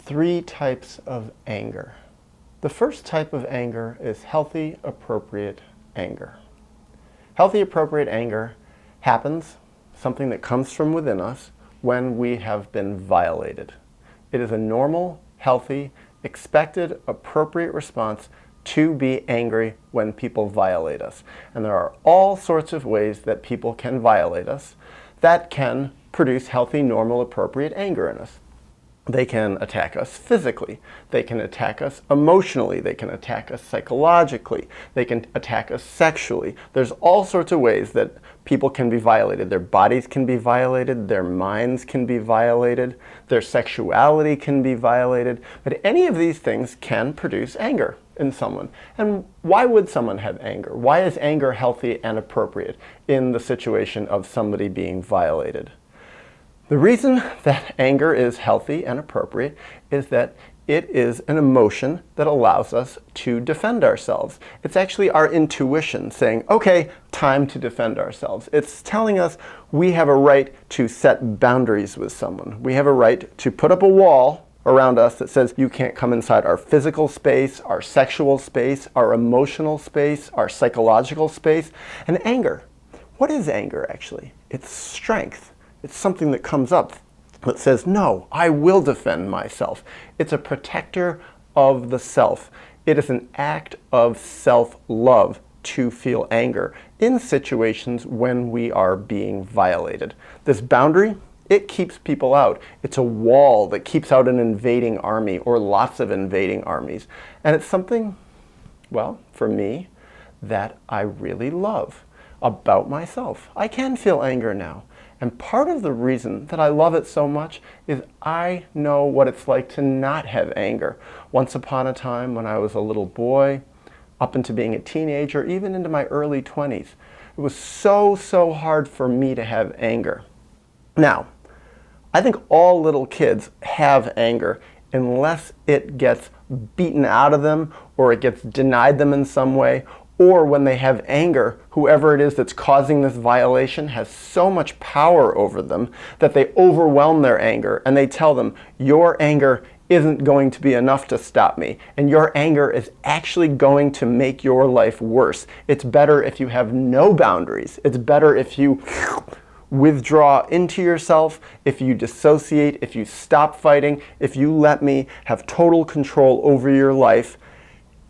three types of anger. The first type of anger is healthy, appropriate anger. Healthy, appropriate anger happens, something that comes from within us, when we have been violated. It is a normal, healthy, expected, appropriate response to be angry when people violate us. And there are all sorts of ways that people can violate us that can produce healthy, normal, appropriate anger in us. They can attack us physically. They can attack us emotionally. They can attack us psychologically. They can attack us sexually. There's all sorts of ways that people can be violated. Their bodies can be violated. Their minds can be violated. Their sexuality can be violated. But any of these things can produce anger in someone. And why would someone have anger? Why is anger healthy and appropriate in the situation of somebody being violated? The reason that anger is healthy and appropriate is that it is an emotion that allows us to defend ourselves. It's actually our intuition saying, okay, time to defend ourselves. It's telling us we have a right to set boundaries with someone. We have a right to put up a wall around us that says you can't come inside our physical space, our sexual space, our emotional space, our psychological space. And anger, what is anger actually? It's strength. It's something that comes up that says, no, I will defend myself. It's a protector of the self. It is an act of self-love to feel anger in situations when we are being violated. This boundary, it keeps people out. It's a wall that keeps out an invading army or lots of invading armies. And it's something, well, for me, that I really love about myself. I can feel anger now. And part of the reason that I love it so much is I know what it's like to not have anger. Once upon a time when I was a little boy, up into being a teenager, even into my early 20s, it was so hard for me to have anger. Now, I think all little kids have anger unless it gets beaten out of them or it gets denied them in some way, or when they have anger, whoever it is that's causing this violation has so much power over them that they overwhelm their anger and they tell them, your anger isn't going to be enough to stop me, and your anger is actually going to make your life worse. It's better if you have no boundaries. It's better if you withdraw into yourself, if you dissociate, if you stop fighting, if you let me have total control over your life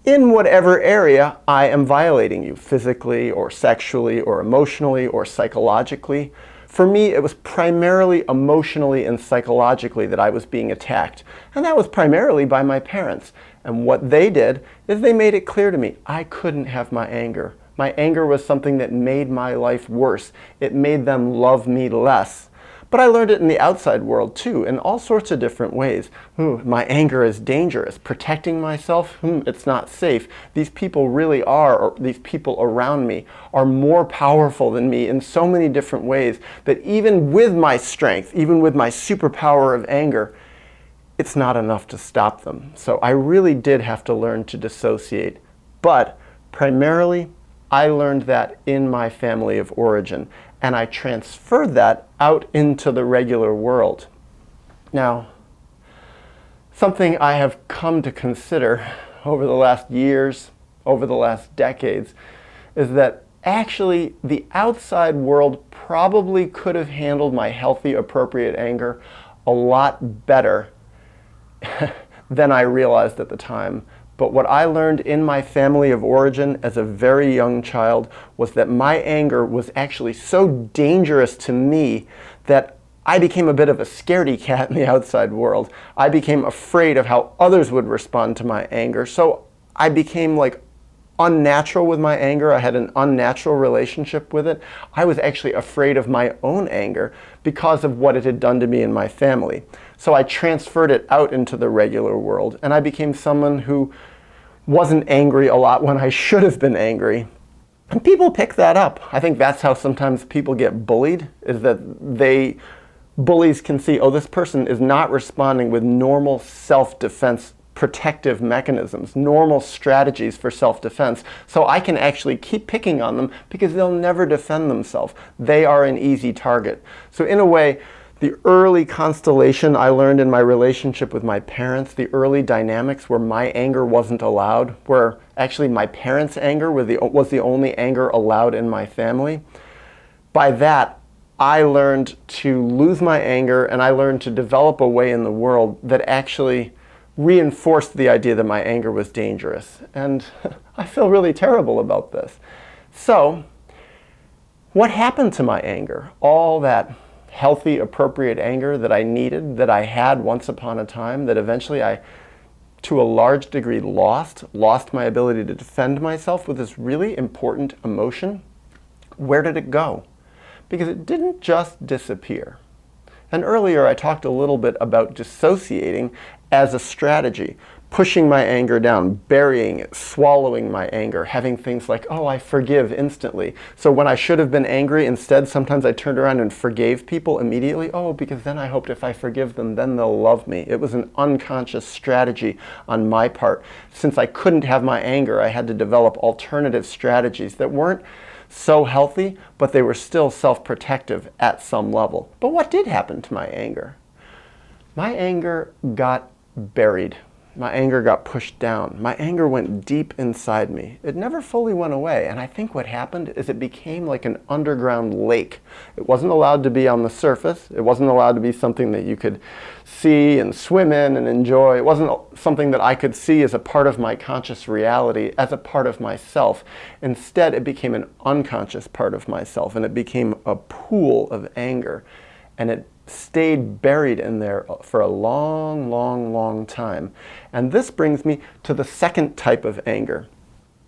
in whatever area I am violating you, physically or sexually or emotionally or psychologically. For me, it was primarily emotionally and psychologically that I was being attacked. And that was primarily by my parents. And what they did is they made it clear to me I couldn't have my anger. My anger was something that made my life worse. It made them love me less. But I learned it in the outside world too, in all sorts of different ways. My anger is dangerous. Protecting myself, it's not safe. These people really are, or these people around me are more powerful than me in so many different ways that even with my strength, even with my superpower of anger, it's not enough to stop them. So I really did have to learn to dissociate. But primarily, I learned that in my family of origin, and I transferred that out into the regular world. Now, something I have come to consider over the last years, over the last decades, is that actually the outside world probably could have handled my healthy, appropriate anger a lot better than I realized at the time. But what I learned in my family of origin as a very young child was that my anger was actually so dangerous to me that I became a bit of a scaredy cat in the outside world. I became afraid of how others would respond to my anger. So I became like unnatural with my anger. I had an unnatural relationship with it. I was actually afraid of my own anger because of what it had done to me and my family. So I transferred it out into the regular world, and I became someone who wasn't angry a lot when I should have been angry. And people pick that up. I think that's how sometimes people get bullied, is that bullies can see, oh, this person is not responding with normal self-defense protective mechanisms, normal strategies for self-defense. So I can actually keep picking on them because they'll never defend themselves. They are an easy target. So in a way, The early constellation I learned in my relationship with my parents, the early dynamics where my anger wasn't allowed, where actually my parents' anger was the only anger allowed in my family. By that, I learned to lose my anger, and I learned to develop a way in the world that actually reinforced the idea that my anger was dangerous. And I feel really terrible about this. So, what happened to my anger? All that healthy, appropriate anger that I needed, that I had once upon a time, that eventually I, to a large degree, lost my ability to defend myself with this really important emotion. Where did it go? Because it didn't just disappear. And earlier I talked a little bit about dissociating as a strategy, pushing my anger down, burying it, swallowing my anger, having things like, oh, I forgive instantly. So when I should have been angry, instead sometimes I turned around and forgave people immediately. Oh, because then I hoped if I forgive them, then they'll love me. It was an unconscious strategy on my part. Since I couldn't have my anger, I had to develop alternative strategies that weren't so healthy, but they were still self-protective at some level. But what did happen to my anger? My anger got buried. My anger got pushed down. My anger went deep inside me. It never fully went away, and I think what happened is it became like an underground lake. It wasn't allowed to be on the surface. It wasn't allowed to be something that you could see and swim in and enjoy. It wasn't something that I could see as a part of my conscious reality, as a part of myself. Instead, it became an unconscious part of myself, and it became a pool of anger, and it stayed buried in there for a long, long, long time. And this brings me to the second type of anger.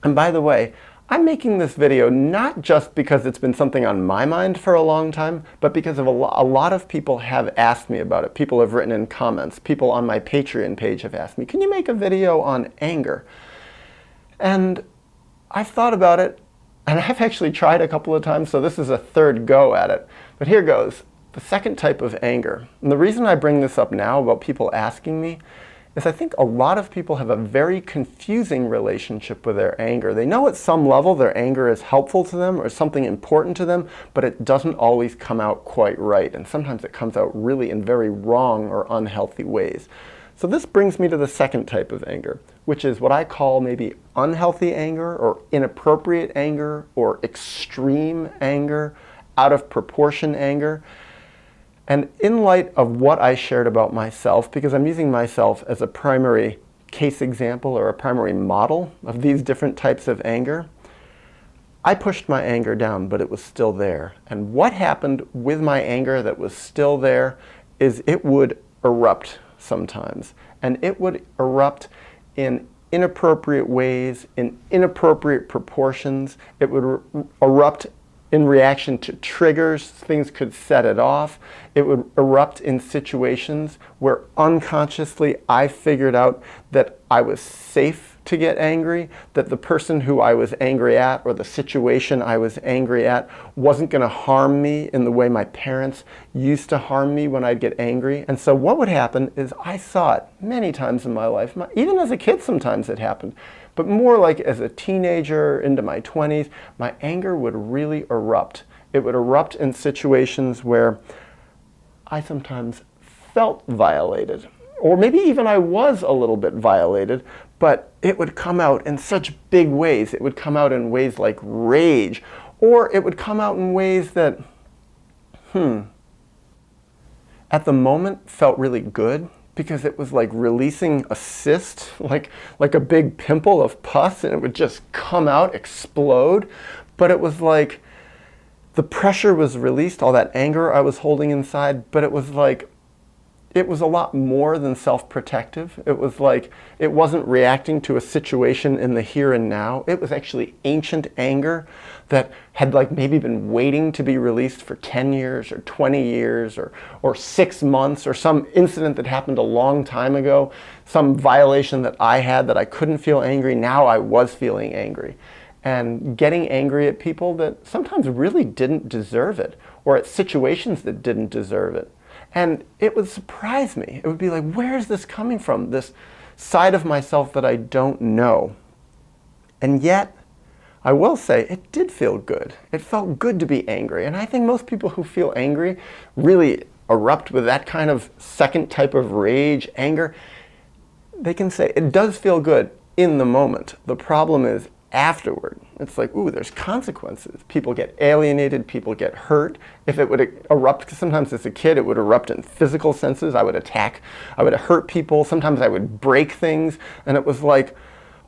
And by the way, I'm making this video not just because it's been something on my mind for a long time, but because of a lot of people have asked me about it. People have written in comments. People on my Patreon page have asked me, can you make a video on anger? And I've thought about it, and I've actually tried a couple of times, so this is a third go at it. But here goes. The second type of anger, and the reason I bring this up now about people asking me, is I think a lot of people have a very confusing relationship with their anger. They know at some level their anger is helpful to them or something important to them, but it doesn't always come out quite right, and sometimes it comes out really in very wrong or unhealthy ways. So this brings me to the second type of anger, which is what I call maybe unhealthy anger or inappropriate anger or extreme anger, out of proportion anger. And in light of what I shared about myself, because I'm using myself as a primary case example or a primary model of these different types of anger, I pushed my anger down, but it was still there. And what happened with my anger that was still there is it would erupt sometimes. And it would erupt in inappropriate ways, in inappropriate proportions. It would erupt in reaction to triggers. Things could set it off. It would erupt in situations where unconsciously I figured out that I was safe to get angry, that the person who I was angry at or the situation I was angry at wasn't going to harm me in the way my parents used to harm me when I'd get angry. And so what would happen is I saw it many times in my life. Even as a kid sometimes it happened. But more like as a teenager into my 20s, my anger would really erupt. It would erupt in situations where I sometimes felt violated. Or maybe even I was a little bit violated, but it would come out in such big ways. It would come out in ways like rage, or it would come out in ways that, at the moment felt really good, because it was like releasing a cyst, like a big pimple of pus, and it would just come out, explode. But it was like the pressure was released, all that anger I was holding inside, but it was like, it was a lot more than self-protective. It was like, it wasn't reacting to a situation in the here and now. It was actually ancient anger that had like maybe been waiting to be released for 10 years or 20 years or 6 months, or some incident that happened a long time ago, some violation that I had that I couldn't feel angry. Now I was feeling angry. And getting angry at people that sometimes really didn't deserve it, or at situations that didn't deserve it. And it would surprise me. It would be like, where is this coming from? This side of myself that I don't know. And yet, I will say, it did feel good. It felt good to be angry. And I think most people who feel angry really erupt with that kind of second type of rage, anger, they can say it does feel good in the moment. The problem is afterward. It's like, ooh, there's consequences. People get alienated, people get hurt. If it would erupt, because sometimes as a kid it would erupt in physical senses. I would attack, I would hurt people, sometimes I would break things, and it was like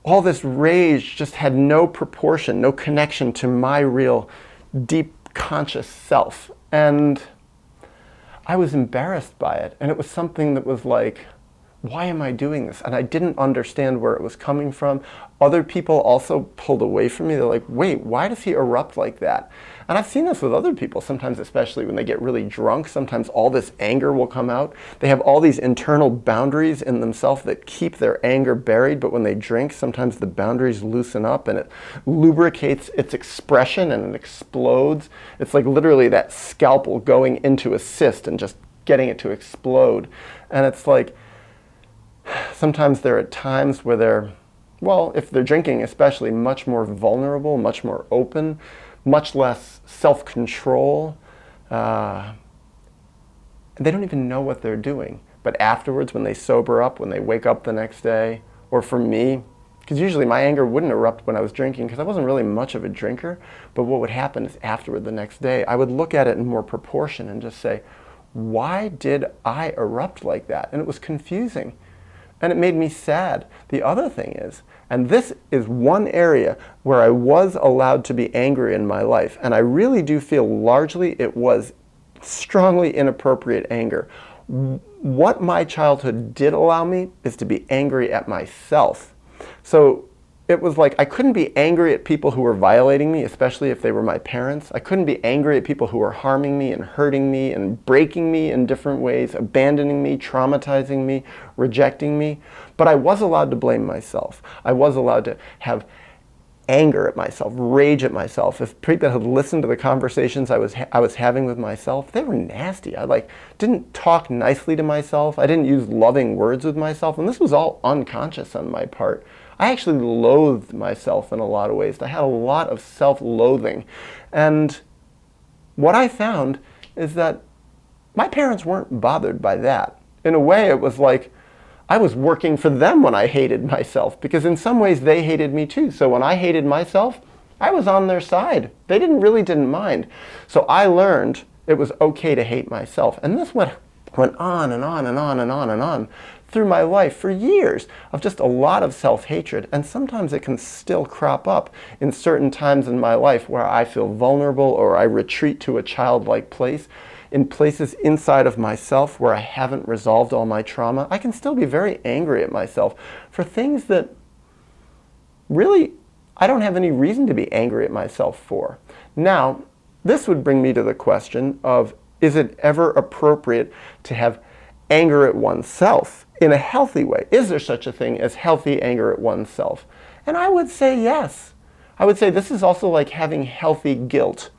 all this rage just had no proportion, no connection to my real deep conscious self. And I was embarrassed by it, and it was something that was like, why am I doing this? And I didn't understand where it was coming from. Other people also pulled away from me. They're like, wait, why does he erupt like that? And I've seen this with other people, sometimes especially when they get really drunk. Sometimes all this anger will come out. They have all these internal boundaries in themselves that keep their anger buried, but when they drink, sometimes the boundaries loosen up and it lubricates its expression and it explodes. It's like literally that scalpel going into a cyst and just getting it to explode. And it's like, sometimes there are times where they're, well, if they're drinking especially, much more vulnerable, much more open, much less self-control. They don't even know what they're doing. But afterwards, when they sober up, when they wake up the next day, or for me, because usually my anger wouldn't erupt when I was drinking because I wasn't really much of a drinker, but what would happen is afterward the next day, I would look at it in more proportion and just say, why did I erupt like that? And it was confusing. And it made me sad. The other thing is, and this is one area where I was allowed to be angry in my life, and I really do feel largely it was strongly inappropriate anger. What my childhood did allow me is to be angry at myself. So it was like I couldn't be angry at people who were violating me, especially if they were my parents. I couldn't be angry at people who were harming me and hurting me and breaking me in different ways, abandoning me, traumatizing me, rejecting me. But I was allowed to blame myself. I was allowed to have anger at myself, rage at myself. If people had listened to the conversations I was having with myself, they were nasty. I didn't talk nicely to myself. I didn't use loving words with myself. And this was all unconscious on my part. I actually loathed myself in a lot of ways. I had a lot of self-loathing. And what I found is that my parents weren't bothered by that. In a way, it was like I was working for them when I hated myself, because in some ways they hated me too. So when I hated myself, I was on their side. They didn't mind. So I learned it was okay to hate myself. And this went on and on and on and on and on through my life for years of just a lot of self-hatred. And sometimes it can still crop up in certain times in my life where I feel vulnerable or I retreat to a childlike place. In places inside of myself where I haven't resolved all my trauma, I can still be very angry at myself for things that really I don't have any reason to be angry at myself for. Now, this would bring me to the question of, is it ever appropriate to have anger at oneself in a healthy way? Is there such a thing as healthy anger at oneself? And I would say yes. I would say this is also like having healthy guilt.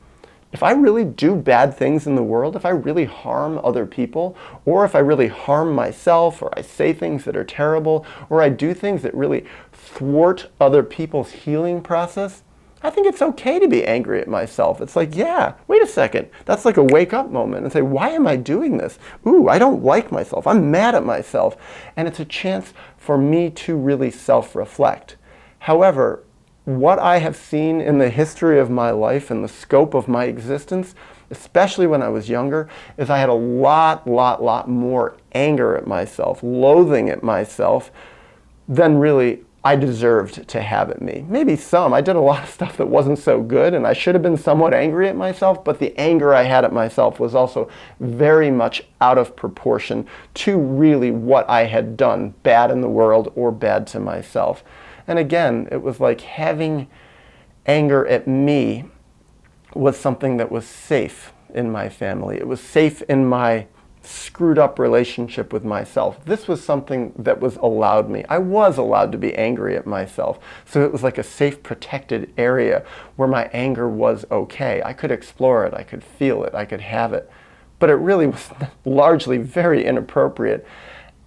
If I really do bad things in the world, if I really harm other people, or if I really harm myself, or I say things that are terrible, or I do things that really thwart other people's healing process, I think it's okay to be angry at myself. It's like, yeah, wait a second. That's like a wake up moment and say, why am I doing this? Ooh, I don't like myself. I'm mad at myself. And it's a chance for me to really self-reflect. However, what I have seen in the history of my life and the scope of my existence, especially when I was younger, is I had a lot more anger at myself, loathing at myself, than really I deserved to have at me. Maybe some. I did a lot of stuff that wasn't so good, and I should have been somewhat angry at myself, but the anger I had at myself was also very much out of proportion to really what I had done bad in the world or bad to myself. And again, it was like having anger at me was something that was safe in my family. It was safe in my screwed up relationship with myself. This was something that was allowed me. I was allowed to be angry at myself. So it was like a safe, protected area where my anger was okay. I could explore it, I could feel it, I could have it. But it really was largely very inappropriate.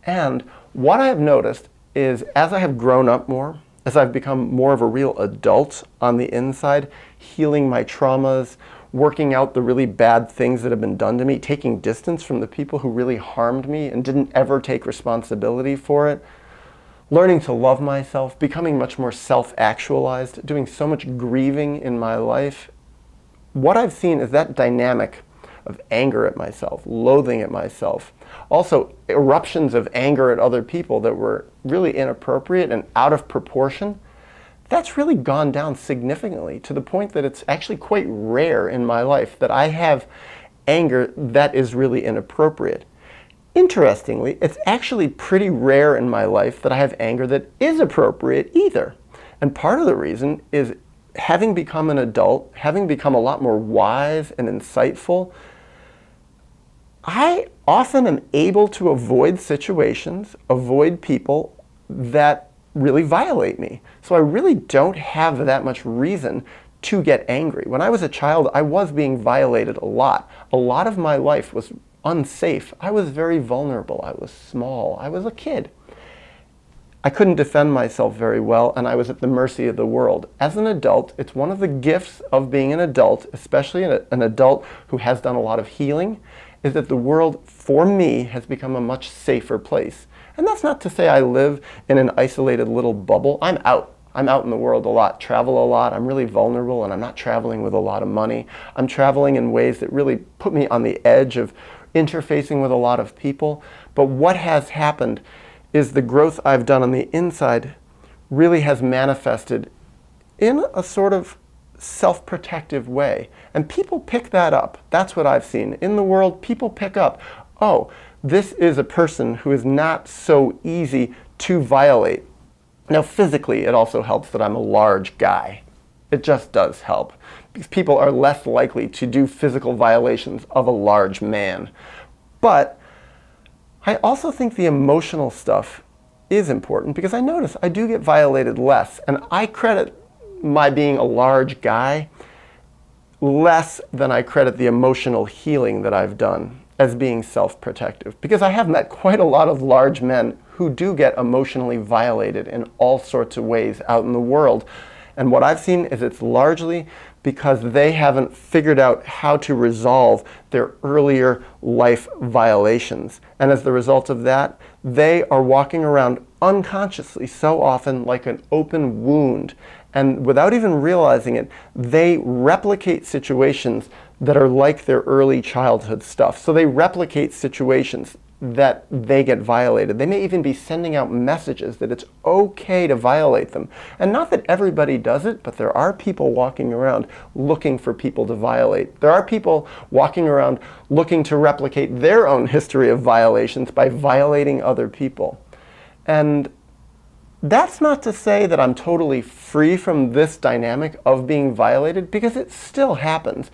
And what I have noticed is as I have grown up more, as I've become more of a real adult on the inside, healing my traumas, working out the really bad things that have been done to me, taking distance from the people who really harmed me and didn't ever take responsibility for it, learning to love myself, becoming much more self-actualized, doing so much grieving in my life. What I've seen is that dynamic of anger at myself, loathing at myself, also eruptions of anger at other people that were really inappropriate and out of proportion. That's really gone down significantly to the point that it's actually quite rare in my life that I have anger that is really inappropriate. Interestingly, it's actually pretty rare in my life that I have anger that is appropriate either. And part of the reason is having become an adult, having become a lot more wise and insightful, I often am able to avoid situations, avoid people that really violate me. So I really don't have that much reason to get angry. When I was a child, I was being violated a lot. A lot of my life was unsafe. I was very vulnerable. I was small. I was a kid. I couldn't defend myself very well, and I was at the mercy of the world. As an adult, it's one of the gifts of being an adult, especially an adult who has done a lot of healing, is that the world, for me, has become a much safer place. And that's not to say I live in an isolated little bubble. I'm out. I'm out in the world a lot, travel a lot. I'm really vulnerable, and I'm not traveling with a lot of money. I'm traveling in ways that really put me on the edge of interfacing with a lot of people. But what has happened is the growth I've done on the inside really has manifested in a sort of self-protective way. And people pick that up. That's what I've seen. In the world, people pick up, oh, this is a person who is not so easy to violate. Now, physically, it also helps that I'm a large guy. It just does help, because people are less likely to do physical violations of a large man. But I also think the emotional stuff is important, because I notice I do get violated less, and I credit my being a large guy less than I credit the emotional healing that I've done as being self-protective, because I have met quite a lot of large men who do get emotionally violated in all sorts of ways out in the world. And what I've seen is it's largely because they haven't figured out how to resolve their earlier life violations. And as the result of that, they are walking around unconsciously so often like an open wound. And without even realizing it, they replicate situations that are like their early childhood stuff. So they replicate situations that they get violated. They may even be sending out messages that it's okay to violate them. And not that everybody does it, but there are people walking around looking for people to violate. There are people walking around looking to replicate their own history of violations by violating other people. And that's not to say that I'm totally free from this dynamic of being violated, because it still happens.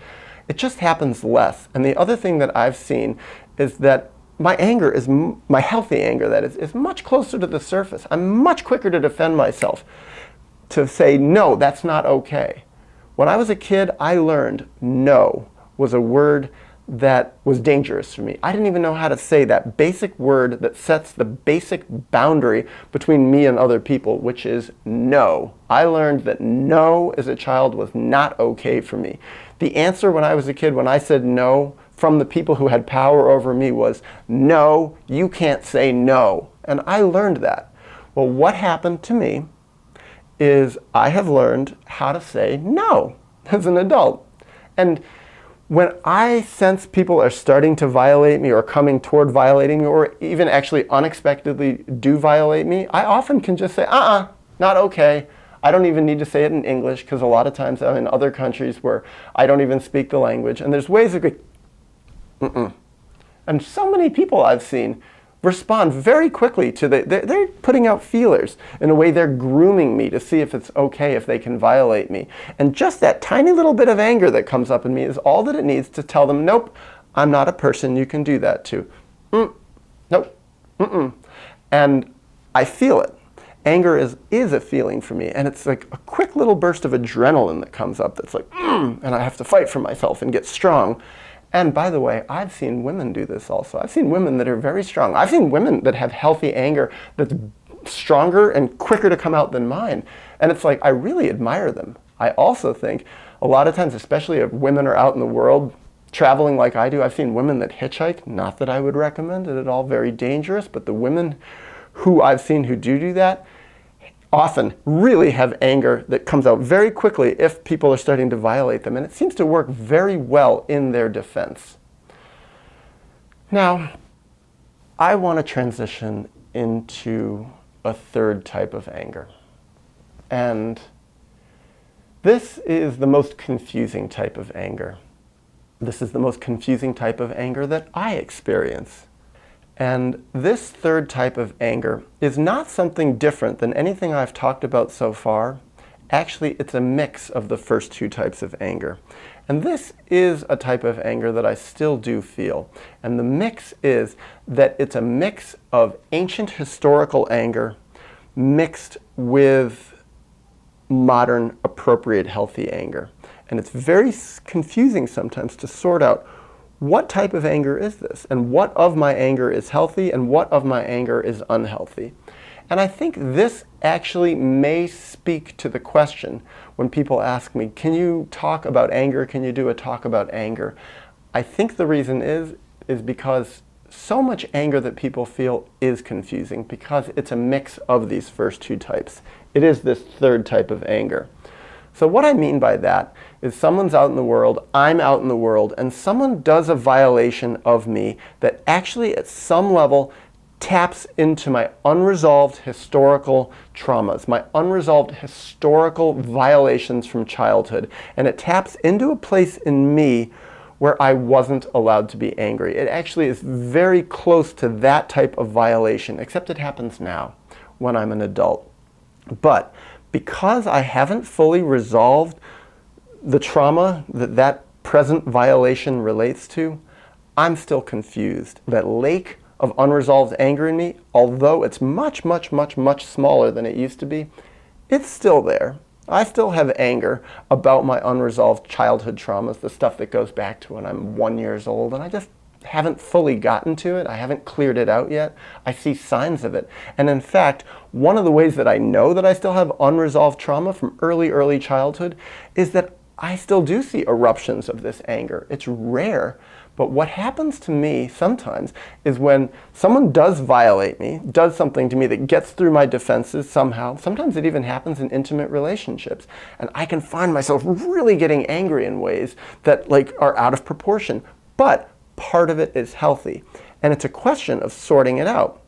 It just happens less. And the other thing that I've seen is that my anger is, my healthy anger that is much closer to the surface. I'm much quicker to defend myself, to say, no, that's not okay. When I was a kid, I learned no was a word that was dangerous for me. I didn't even know how to say that basic word that sets the basic boundary between me and other people, which is no. I learned that no as a child was not okay for me. The answer when I was a kid, when I said no, from the people who had power over me was, no, you can't say no. And I learned that. Well, what happened to me is I have learned how to say no as an adult. And when I sense people are starting to violate me or coming toward violating me, or even actually unexpectedly do violate me, I often can just say, not okay. I don't even need to say it in English, because a lot of times I'm in other countries where I don't even speak the language. And there's ways of going, And so many people I've seen respond very quickly to they're putting out feelers. In a way, they're grooming me to see if it's okay, if they can violate me. And just that tiny little bit of anger that comes up in me is all that it needs to tell them, nope, I'm not a person you can do that to. Nope. And I feel it. Anger is a feeling for me, and it's like a quick little burst of adrenaline that comes up that's like, and I have to fight for myself and get strong. And by the way, I've seen women do this also. I've seen women that are very strong. I've seen women that have healthy anger that's stronger and quicker to come out than mine. And it's like, I really admire them. I also think A lot of times, especially if women are out in the world traveling like I do, I've seen women that hitchhike. Not that I would recommend it at all, very dangerous, but the women who I've seen who do that often really have anger that comes out very quickly if people are starting to violate them, and it seems to work very well in their defense. Now, I want to transition into a third type of anger. And this is the most confusing type of anger. This is the most confusing type of anger that I experience. And this third type of anger is not something different than anything I've talked about so far. Actually, it's a mix of the first two types of anger. And this is a type of anger that I still do feel. And the mix is that it's a mix of ancient historical anger mixed with modern, appropriate, healthy anger. And it's very confusing sometimes to sort out what type of anger is this, and what of my anger is healthy, and what of my anger is unhealthy. And I think this actually may speak to the question when people ask me, can you talk about anger? Can you do a talk about anger? I think the reason is because so much anger that people feel is confusing because it's a mix of these first two types. It is this third type of anger. So what I mean by that is someone's out in the world, I'm out in the world, and someone does a violation of me that actually at some level taps into my unresolved historical traumas, my unresolved historical violations from childhood, and it taps into a place in me where I wasn't allowed to be angry. It actually is very close to that type of violation, except it happens now when I'm an adult. But because I haven't fully resolved the trauma that that present violation relates to, I'm still confused. That lake of unresolved anger in me, although it's much, much, much, much smaller than it used to be, it's still there. I still have anger about my unresolved childhood traumas, the stuff that goes back to when I'm 1 year old, and I just haven't fully gotten to it. I haven't cleared it out yet. I see signs of it. And in fact, one of the ways that I know that I still have unresolved trauma from early childhood is that I still do see eruptions of this anger. It's rare, but what happens to me sometimes is when someone does violate me, does something to me that gets through my defenses somehow, sometimes it even happens in intimate relationships, and I can find myself really getting angry in ways that are out of proportion. But part of it is healthy, and it's a question of sorting it out.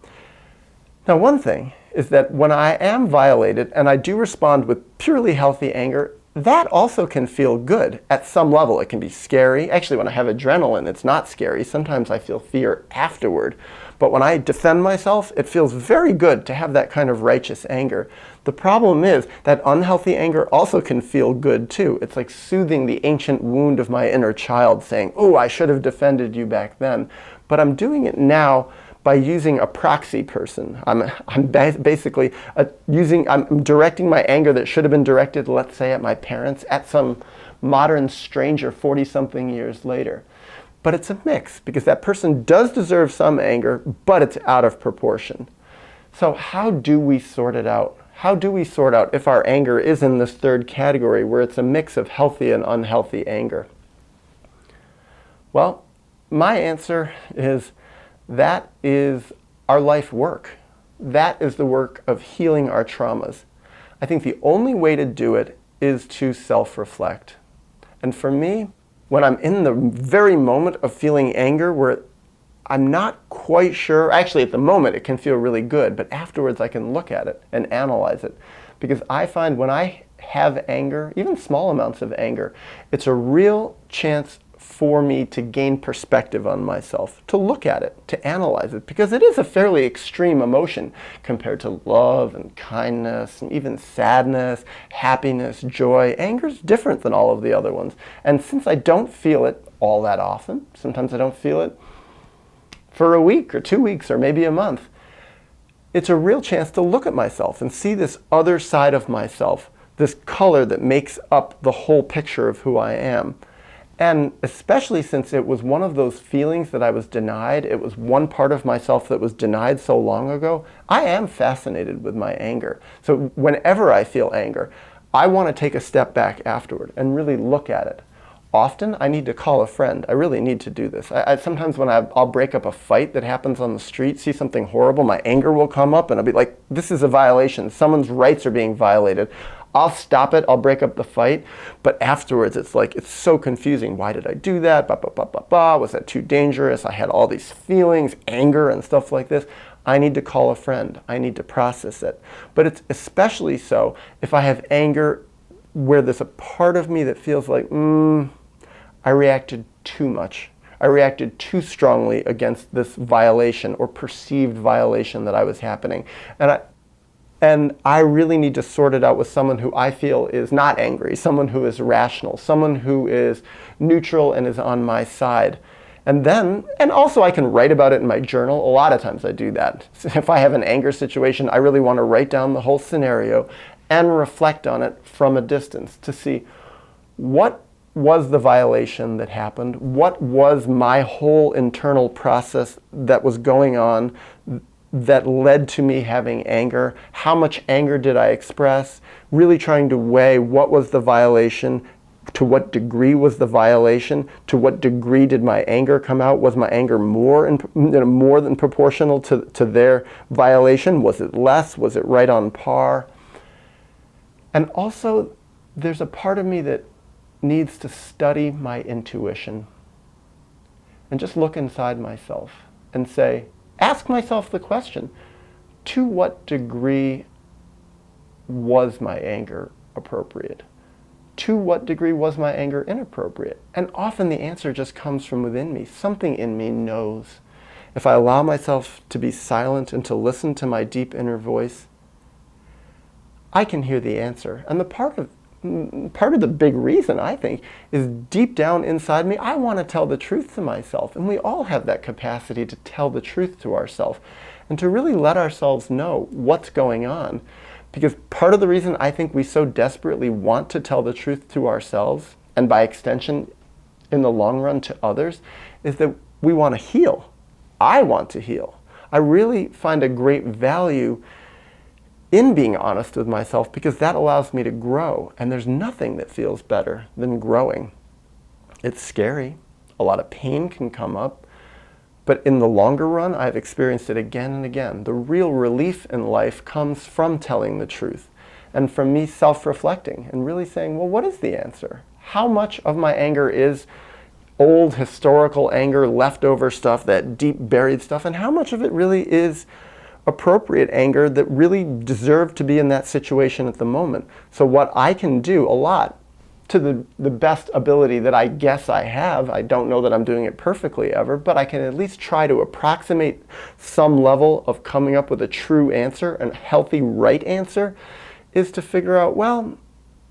Now, one thing is that when I am violated and I do respond with purely healthy anger, that also can feel good at some level. It can be scary. Actually, when I have adrenaline, it's not scary. Sometimes I feel fear afterward. But when I defend myself, it feels very good to have that kind of righteous anger. The problem is that unhealthy anger also can feel good too. It's like soothing the ancient wound of my inner child, saying, oh, I should have defended you back then. But I'm doing it now by using a proxy person. I'm basically I'm directing my anger that should have been directed, let's say, at my parents, at some modern stranger 40-something years later. But it's a mix, because that person does deserve some anger, but it's out of proportion. So how do we sort it out? How do we sort out if our anger is in this third category, where it's a mix of healthy and unhealthy anger? Well, my answer is that is our life work. That is the work of healing our traumas. I think the only way to do it is to self-reflect. And for me, when I'm in the very moment of feeling anger where I'm not quite sure, actually at the moment it can feel really good, but afterwards I can look at it and analyze it. Because I find when I have anger, even small amounts of anger, it's a real chance for me to gain perspective on myself, to look at it, to analyze it, because it is a fairly extreme emotion compared to love and kindness and even sadness, happiness, joy. Anger is different than all of the other ones. And since I don't feel it all that often, sometimes I don't feel it for a week or 2 weeks or maybe a month, it's a real chance to look at myself and see this other side of myself, this color that makes up the whole picture of who I am. And especially since it was one of those feelings that I was denied, it was one part of myself that was denied so long ago, I am fascinated with my anger. So whenever I feel anger, I want to take a step back afterward and really look at it. Often I need to call a friend. I really need to do this. Sometimes when I'll break up a fight that happens on the street, see something horrible, my anger will come up and I'll be like, this is a violation. Someone's rights are being violated. I'll stop it. I'll break up the fight. But afterwards, it's like, it's so confusing. Why did I do that? Was that too dangerous? I had all these feelings, anger and stuff like this. I need to call a friend. I need to process it. But it's especially so if I have anger where there's a part of me that feels like, I reacted too much. I reacted too strongly against this violation or perceived violation that I was happening. And I really need to sort it out with someone who I feel is not angry, someone who is rational, someone who is neutral and is on my side. And also I can write about it in my journal. A lot of times I do that. If I have an anger situation, I really want to write down the whole scenario and reflect on it from a distance to see what was the violation that happened, what was my whole internal process that was going on that led to me having anger, how much anger did I express, really trying to weigh what was the violation, to what degree was the violation, to what degree did my anger come out, was my anger more than proportional to their violation, was it less, was it right on par? And also, there's a part of me that needs to study my intuition and just look inside myself and say, ask myself the question, to what degree was my anger appropriate? To what degree was my anger inappropriate? And often the answer just comes from within me. Something in me knows. If I allow myself to be silent and to listen to my deep inner voice, I can hear the answer. And the part of the big reason, I think, is deep down inside me, I want to tell the truth to myself. And we all have that capacity to tell the truth to ourselves and to really let ourselves know what's going on. Because part of the reason I think we so desperately want to tell the truth to ourselves, and by extension, in the long run to others, is that we want to heal. I want to heal. I really find a great value in being honest with myself because that allows me to grow. And there's nothing that feels better than growing. It's scary. A lot of pain can come up. But in the longer run, I've experienced it again and again. The real relief in life comes from telling the truth and from me self-reflecting and really saying, well, what is the answer? How much of my anger is old historical anger, leftover stuff, that deep buried stuff, and how much of it really is appropriate anger that really deserved to be in that situation at the moment? So what I can do a lot, to the best ability that I guess I have, I don't know that I'm doing it perfectly ever, but I can at least try to approximate some level of coming up with a true answer, a healthy right answer, is to figure out, well,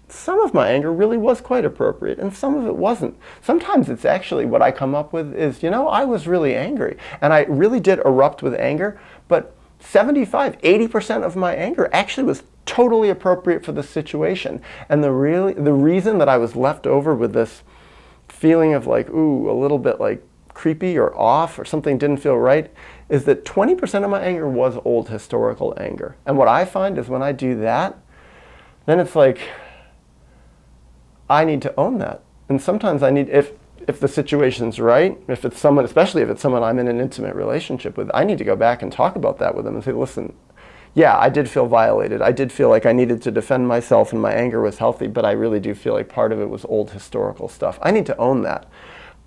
some of my anger really was quite appropriate and some of it wasn't. Sometimes it's actually what I come up with is, I was really angry and I really did erupt with anger, but 75–80% of my anger actually was totally appropriate for the situation. And the reason that I was left over with this feeling of like, ooh, a little bit like creepy or off or something didn't feel right is that 20% of my anger was old historical anger. And what I find is when I do that, then it's like, I need to own that. And sometimes I need, if the situation's right, if it's someone, especially if it's someone I'm in an intimate relationship with, I need to go back and talk about that with them and say, listen, yeah, I did feel violated. I did feel like I needed to defend myself and my anger was healthy, but I really do feel like part of it was old historical stuff. I need to own that.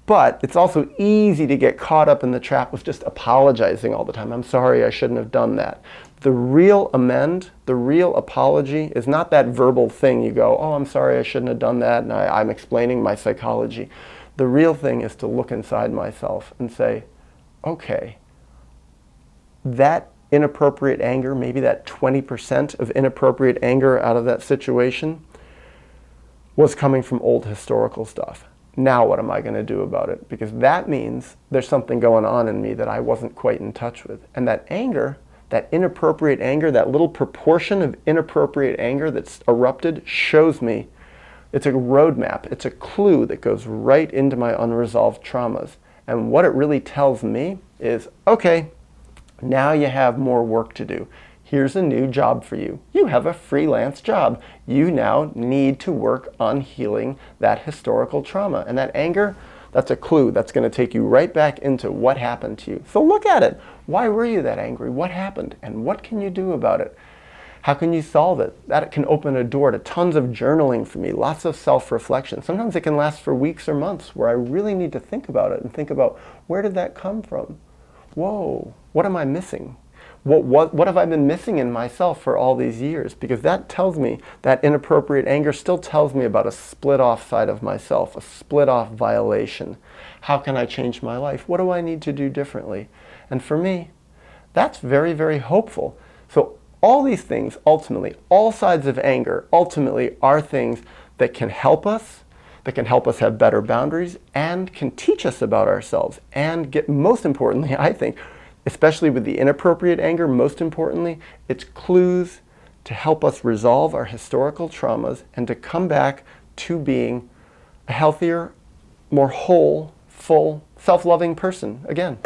But it's also easy to get caught up in the trap of just apologizing all the time. I'm sorry, I shouldn't have done that. The real amend, the real apology is not that verbal thing you go, oh, I'm sorry, I shouldn't have done that, and I'm explaining my psychology. The real thing is to look inside myself and say, okay, that inappropriate anger, maybe that 20% of inappropriate anger out of that situation was coming from old historical stuff. Now what am I going to do about it? Because that means there's something going on in me that I wasn't quite in touch with. And that anger, that inappropriate anger, that little proportion of inappropriate anger that's erupted shows me. It's a roadmap. It's a clue that goes right into my unresolved traumas. And what it really tells me is, okay, now you have more work to do. here's a new job for you. You have a freelance job. You now need to work on healing that historical trauma. And that anger, that's a clue that's going to take you right back into what happened to you. So look at it. Why were you that angry? What happened? And what can you do about it? How can you solve it? That can open a door to tons of journaling for me, lots of self-reflection. Sometimes it can last for weeks or months where I really need to think about it and think about, where did that come from? Whoa, what am I missing? What have I been missing in myself for all these years? Because that tells me, that inappropriate anger still tells me about a split off side of myself, a split off violation. How can I change my life? What do I need to do differently? And for me, that's very, very hopeful. So all these things, ultimately, all sides of anger, ultimately are things that can help us have better boundaries, and can teach us about ourselves, and get, most importantly, I think, especially with the inappropriate anger, most importantly, it's clues to help us resolve our historical traumas and to come back to being a healthier, more whole, full, self-loving person again.